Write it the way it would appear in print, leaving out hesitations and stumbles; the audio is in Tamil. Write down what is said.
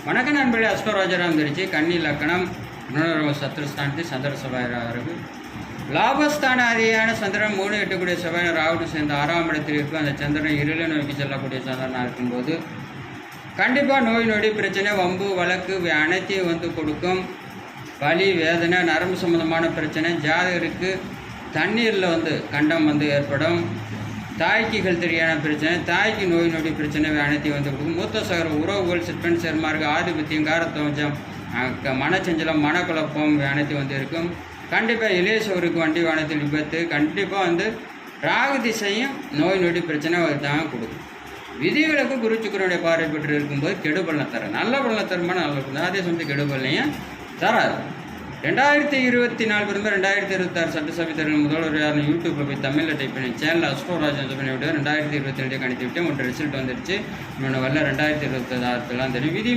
வணக்க நண்பர்களே, அஸ்டோ ராஜாராம் திருச்சி கன்னி லக்கணம் சத்ருஸ்தானத்தில் சந்திர செவ்வாயிருக்கு. லாபஸ்தானாதியான சந்திரன் 3-8 கூடிய செவ்வாய் ராகுடு சேர்ந்த 6ஆம் இடத்தில் இருக்கும். அந்த சந்திரன் இருளை நோக்கி செல்லக்கூடிய சந்திரனாக இருக்கும்போது கண்டிப்பாக நோய் நொடி பிரச்சனை, வம்பு வழக்கு அனைத்தையும் கொடுக்கும். வலி வேதனை, நரம்பு சம்பந்தமான பிரச்சனை, ஜாதகருக்கு தண்ணீரில் கண்டம் ஏற்படும். தாய்க்கு ஹெல்த் ரீதியான பிரச்சனை, தாய்க்கு நோய் நொடி பிரச்சனை அனைத்தையும் கொடுக்கும். மூத்த சகர உறவுகள் சிற்பன் சேர்மார்க்கு ஆதிபத்தியம், காரத்தோஞ்சம், மனச்சஞ்சலம், மனக்குழப்பம் அனைத்தையும் இருக்கும். கண்டிப்பாக இளையசவருக்கு வண்டி வாகனத்தில் விபத்து, கண்டிப்பாக ராகு திசையும் நோய் நொடி பிரச்சனை தாங்க கொடுக்கும். விதிகளுக்கு குரு சுக்கிரனுடைய பார்வை பெற்று இருக்கும்போது கெடுபலனை தர நல்ல பலனை தருமா நல்ல கொடுக்கும். அதே சமயத்து கெடுபலனையும் தராது. 2024 பிறந்த 2026 சட்டசபை தேர்தல் முதல்வர் யாருன்னு யூடியூப்பில் போய் தமிழில் டைப் பண்ணி சேனல் அஸ்ட்ரோ ராஜன் பண்ணி விட்டு 2022 கணித்து விட்டு 1 ரிசல்ட் வந்துருச்சு. இன்னொன்று வரல 2026 தெரியும். விதி